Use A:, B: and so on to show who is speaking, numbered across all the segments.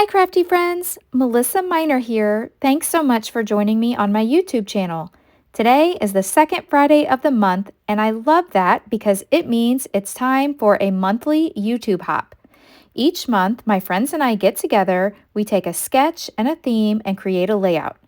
A: Hi, crafty friends. Melissa Minor here. Thanks so much for joining me on my YouTube channel. Today is the second Friday of the month, and I love that because it means it's time for a monthly YouTube hop. Each month, my friends and I get together, we take a sketch and a theme and create a layout.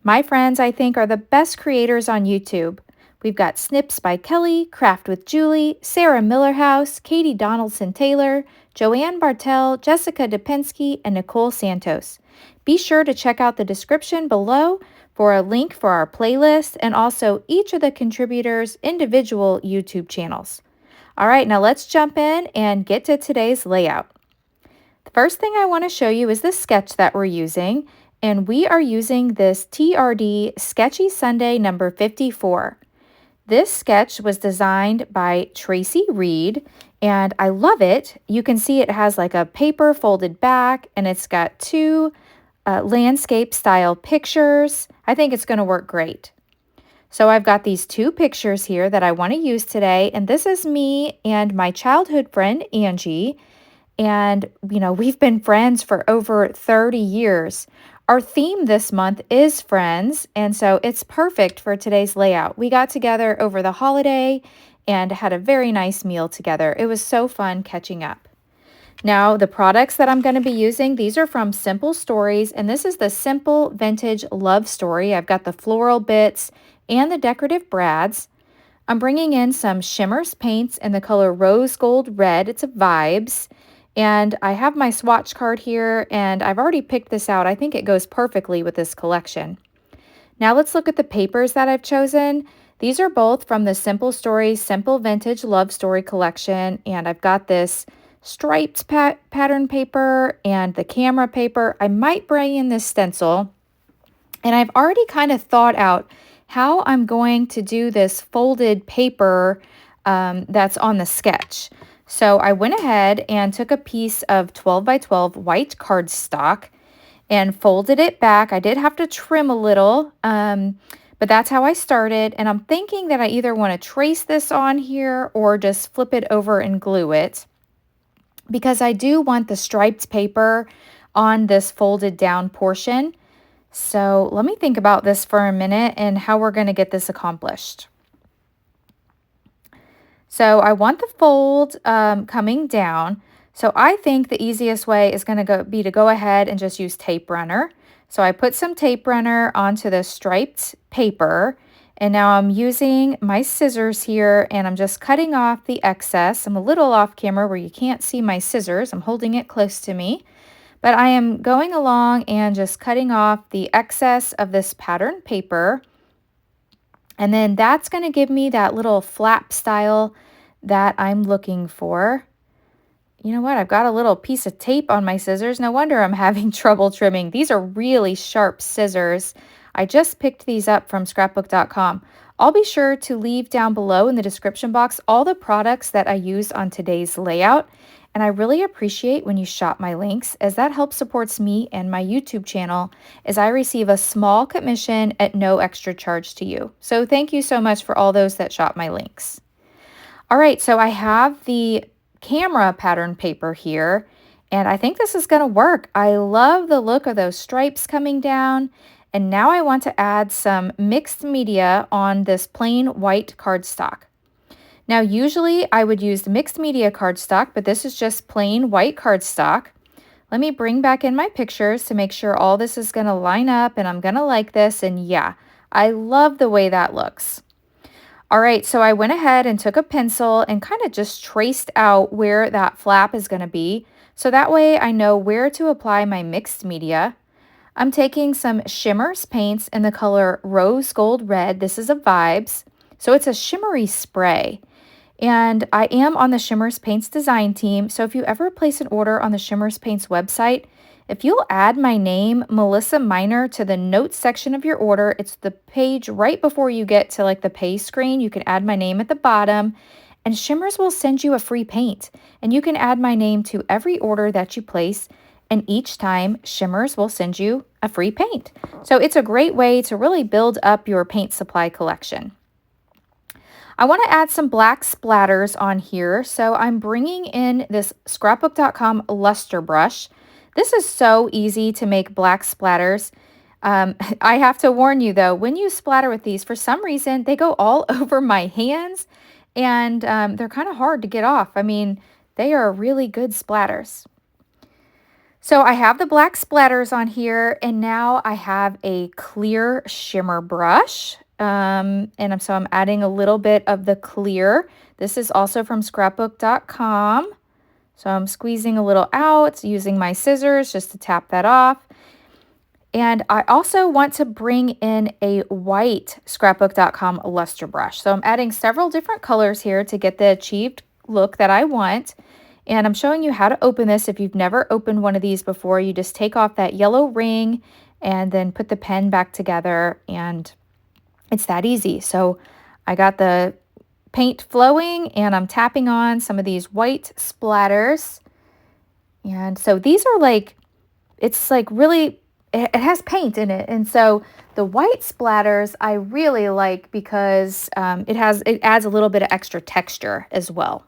A: My friends, I think, are the best creators on YouTube. We've got Snips by Kelly, Craft with Julie, Sarah Millerhouse, Katie Donaldson-Taylor, Joanne Bartel, Jessica Dupinski, and Nicole Santos. Be sure to check out the description below for a link for our playlist and also each of the contributors' individual YouTube channels. All right, now let's jump in and get to today's layout. The first thing I want to show you is the sketch that we're using, and we are using this TRD Sketchy Sunday number 54. This sketch was designed by Tracy Reed, and I love it. You can see it has like a paper folded back, and it's got two landscape style pictures. I think it's going to work great. So I've got these two pictures here that I want to use today, and this is me and my childhood friend Angie. And, we've been friends for over 30 years. Our theme this month is friends, and so it's perfect for today's layout. We got together over the holiday and had a very nice meal together. It was so fun catching up. Now, the products that I'm going to be using, these are from Simple Stories, and this is the Simple Vintage Love Story. I've got the floral bits and the decorative brads. I'm bringing in some Shimmers paints in the color Rose Gold Red. It's a Vibes. And I have my swatch card here, and I've already picked this out. I think it goes perfectly with this collection. Now let's look at the papers that I've chosen. These are both from the Simple Stories Simple Vintage Love Story collection, and I've got this striped pattern paper and the camera paper. I might bring in this stencil, and I've already kind of thought out how I'm going to do this folded paper that's on the sketch. So I went ahead and took a piece of 12 by 12 white cardstock and folded it back. I did have to trim a little, but that's how I started. And I'm thinking that I either want to trace this on here or just flip it over and glue it, because I do want the striped paper on this folded down portion. So let me think about this for a minute and how we're going to get this accomplished. So I want the fold coming down. So I think the easiest way is going to be to go ahead and just use tape runner. So I put some tape runner onto the striped paper, and now I'm using my scissors here, and I'm just cutting off the excess. I'm a little off camera where you can't see my scissors. I'm holding it close to me, but I am going along and just cutting off the excess of this pattern paper. And then that's going to give me that little flap style that I'm looking for. You know what? I've got a little piece of tape on my scissors. No wonder I'm having trouble trimming. These are really sharp scissors. I just picked these up from Scrapbook.com. I'll be sure to leave down below in the description box all the products that I used on today's layout. And I really appreciate when you shop my links, as that helps supports me and my YouTube channel, as I receive a small commission at no extra charge to you. So thank you so much for all those that shop my links. All right, so I have the camera pattern paper here, and I think this is going to work. I love the look of those stripes coming down, and now I want to add some mixed media on this plain white cardstock. Now, usually I would use the mixed media cardstock, but this is just plain white cardstock. Let me bring back in my pictures to make sure all this is going to line up and I'm going to like this. And yeah, I love the way that looks. All right, so I went ahead and took a pencil and kind of just traced out where that flap is going to be. So that way I know where to apply my mixed media. I'm taking some Shimmers paints in the color Rose Gold Red. This is a Vibes. So it's a shimmery spray. And I am on the Shimmers Paints design team, so if you ever place an order on the Shimmers Paints website, if you'll add my name, Melissa Minor, to the notes section of your order, it's the page right before you get to like the pay screen. You can add my name at the bottom, and Shimmers will send you a free paint. And you can add my name to every order that you place, and each time Shimmers will send you a free paint. So it's a great way to really build up your paint supply collection. I want to add some black splatters on here, so I'm bringing in this Scrapbook.com luster brush. This is so easy to make black splatters. I have to warn you though, when you splatter with these, for some reason, they go all over my hands and they're kind of hard to get off. I mean, they are really good splatters. So I have the black splatters on here, and now I have a clear shimmer brush. So I'm adding a little bit of the clear. This is also from scrapbook.com. So I'm squeezing a little out, using my scissors just to tap that off. And I also want to bring in a white scrapbook.com luster brush. So I'm adding several different colors here to get the achieved look that I want. And I'm showing you how to open this. If you've never opened one of these before, you just take off that yellow ring and then put the pen back together, and it's that easy. So I got the paint flowing and I'm tapping on some of these white splatters. And so these are like, it's like really, it has paint in it. And so the white splatters I really like because it adds a little bit of extra texture as well.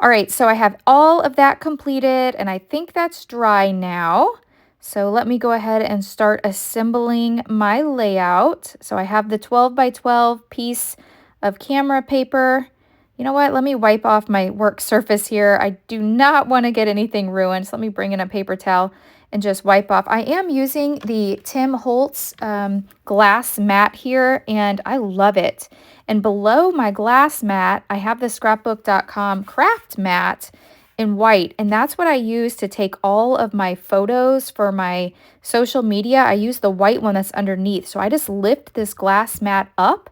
A: All right, so I have all of that completed and I think that's dry now. So let me go ahead and start assembling my layout. So I have the 12 by 12 piece of camera paper. You know what? Let me wipe off my work surface here. I do not want to get anything ruined. So let me bring in a paper towel and just wipe off. I am using the Tim Holtz glass mat here, and I love it. And below my glass mat, I have the scrapbook.com craft mat in white, and that's what I use to take all of my photos for my social media. I use the white one that's underneath. So I just lift this glass mat up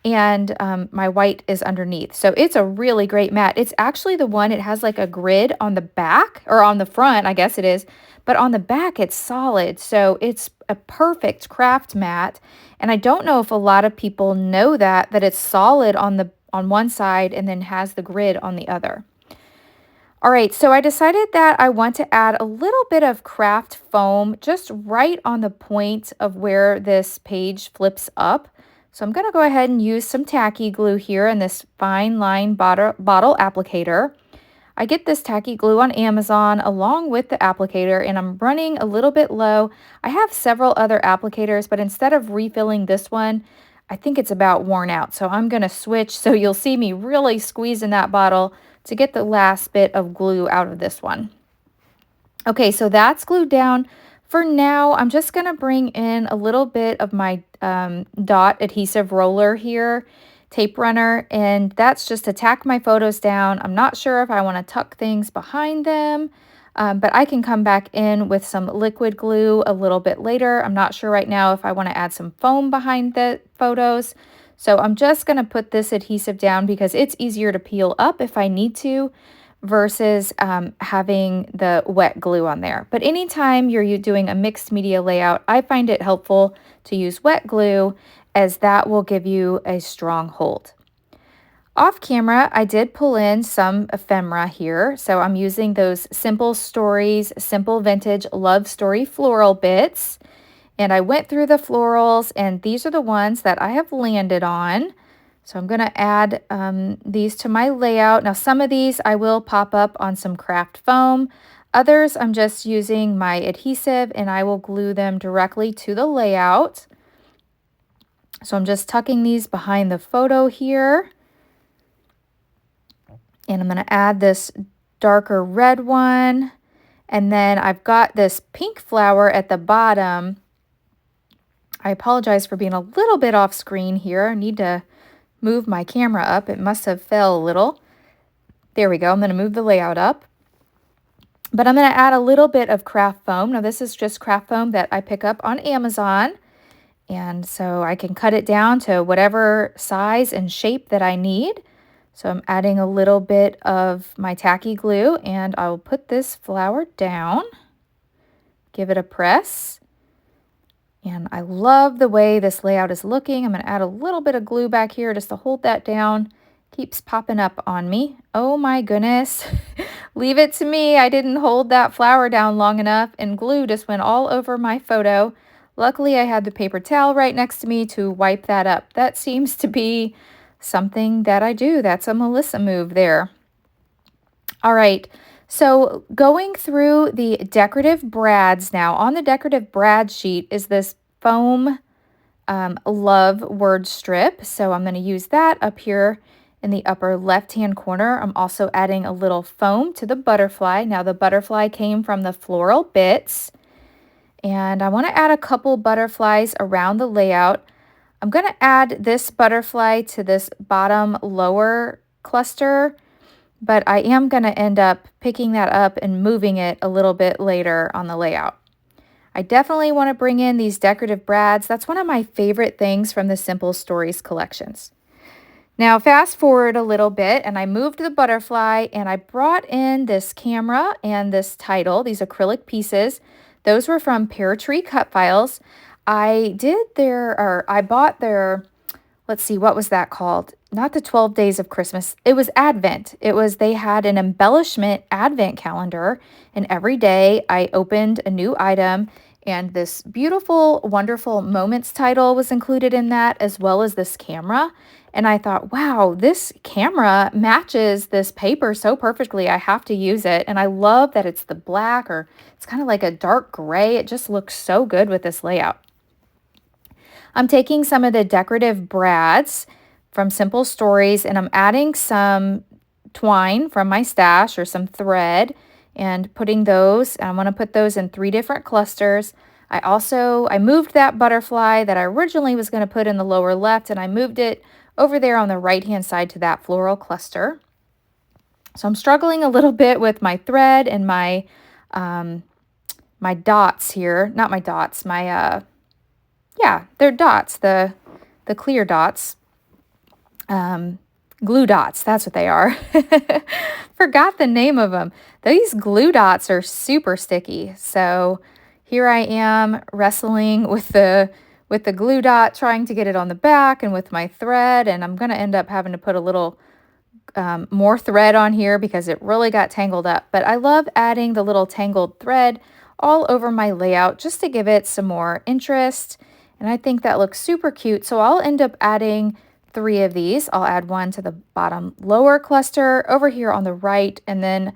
A: and my white is underneath. So it's a really great mat. It's actually the one, it has like a grid on the back, or on the front, I guess it is, but on the back it's solid. So it's a perfect craft mat. And I don't know if a lot of people know that it's solid on one side and then has the grid on the other. All right, so I decided that I want to add a little bit of craft foam just right on the point of where this page flips up. So I'm going to go ahead and use some tacky glue here in this fine line bottle applicator. I get this tacky glue on Amazon along with the applicator, and I'm running a little bit low. I have several other applicators, but instead of refilling this one, I think it's about worn out. So I'm going to switch. So you'll see me really squeezing that bottle to get the last bit of glue out of this one. Okay, so that's glued down. For now, I'm just going to bring in a little bit of my dot adhesive roller here, tape runner, and that's just to tack my photos down. I'm not sure if I want to tuck things behind them, but I can come back in with some liquid glue a little bit later. I'm not sure right now if I want to add some foam behind the photos. So I'm just going to put this adhesive down because it's easier to peel up if I need to versus having the wet glue on there. But anytime you're doing a mixed media layout, I find it helpful to use wet glue as that will give you a strong hold. Off camera, I did pull in some ephemera here. So I'm using those Simple Stories, Simple Vintage Love Story floral bits. And I went through the florals, and these are the ones that I have landed on. So I'm going to add these to my layout. Now, some of these I will pop up on some craft foam. Others, I'm just using my adhesive, and I will glue them directly to the layout. So I'm just tucking these behind the photo here. And I'm going to add this darker red one. And then I've got this pink flower at the bottom. I apologize for being a little bit off screen here. I need to move my camera up. It must have fell a little. There we go. I'm going to move the layout up. But I'm going to add a little bit of craft foam. Now this is just craft foam that I pick up on Amazon. And so I can cut it down to whatever size and shape that I need. So I'm adding a little bit of my tacky glue, and I'll put this flower down. Give it a press. And I love the way this layout is looking. I'm going to add a little bit of glue back here just to hold that down. Keeps popping up on me. Oh my goodness. Leave it to me. I didn't hold that flower down long enough, and glue just went all over my photo. Luckily, I had the paper towel right next to me to wipe that up. That seems to be something that I do. That's a Melissa move there. All right. So going through the decorative brads now, on the decorative brad sheet is this foam love word strip. So I'm going to use that up here in the upper left-hand corner. I'm also adding a little foam to the butterfly. Now the butterfly came from the Floral bits, and I want to add a couple butterflies around the layout. I'm going to add this butterfly to this bottom lower cluster, but I am going to end up picking that up and moving it a little bit later on the layout. I definitely want to bring in these decorative brads. That's one of my favorite things from the Simple Stories collections. Now fast forward a little bit and I moved the butterfly and I brought in this camera and this title, these acrylic pieces. Those were from Pear Tree Cut Files. I bought their, let's see, what was that called? Not the 12 Days of Christmas. It was Advent. They had an embellishment Advent calendar, and every day I opened a new item, and this beautiful, wonderful moments title was included in that, as well as this camera. And I thought, wow, this camera matches this paper so perfectly. I have to use it. And I love that it's the black, or it's kind of like a dark gray. It just looks so good with this layout. I'm taking some of the decorative brads from Simple Stories and I'm adding some twine from my stash or some thread and putting those. I want to put those in 3 different clusters. I moved that butterfly that I originally was going to put in the lower left, and I moved it over there on the right hand side to that floral cluster. So I'm struggling a little bit with my thread and my my dots here. Not my dots, my yeah, they're dots, the clear dots. Glue dots, that's what they are. Forgot the name of them. These glue dots are super sticky. So here I am wrestling with the glue dot, trying to get it on the back, and with my thread, and I'm going to end up having to put a little more thread on here because it really got tangled up. But I love adding the little tangled thread all over my layout just to give it some more interest. And I think that looks super cute. So I'll end up adding 3 of these. I'll add one to the bottom lower cluster over here on the right, and then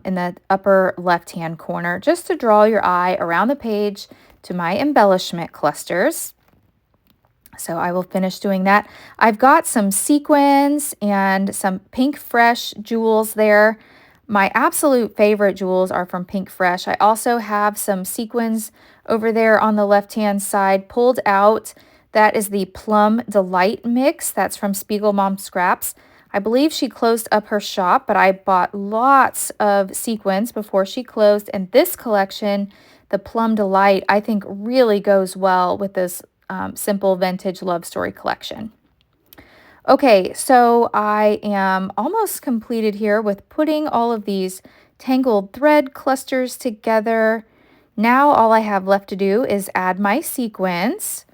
A: in the upper left-hand corner, just to draw your eye around the page to my embellishment clusters. So I will finish doing that. I've got some sequins and some Pink Fresh jewels there. My absolute favorite jewels are from Pink Fresh. I also have some sequins over there on the left-hand side pulled out. That is the Plum Delight mix. That's from Spiegel Mom Scraps. I believe she closed up her shop, but I bought lots of sequins before she closed. And this collection, the Plum Delight, I think really goes well with this simple vintage love story collection. Okay, so I am almost completed here with putting all of these tangled thread clusters together. Now all I have left to do is add my sequins.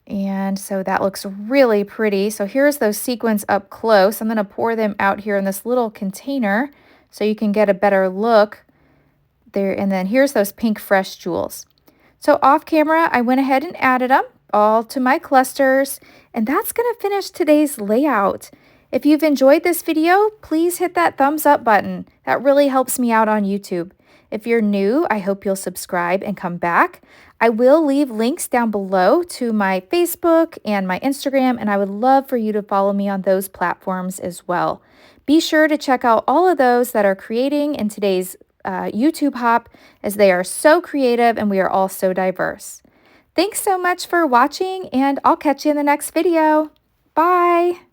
A: And so that looks really pretty. So here's those sequins up close. I'm going to pour them out here in this little container so you can get a better look there. And then here's those Pink Fresh jewels. So off camera, I went ahead and added them all to my clusters, and that's going to finish today's layout. If you've enjoyed this video, please hit that thumbs up button. That really helps me out on YouTube. If you're new, I hope you'll subscribe and come back. I will leave links down below to my Facebook and my Instagram, and I would love for you to follow me on those platforms as well. Be sure to check out all of those that are creating in today's YouTube hop, as they are so creative and we are all so diverse. Thanks so much for watching, and I'll catch you in the next video. Bye!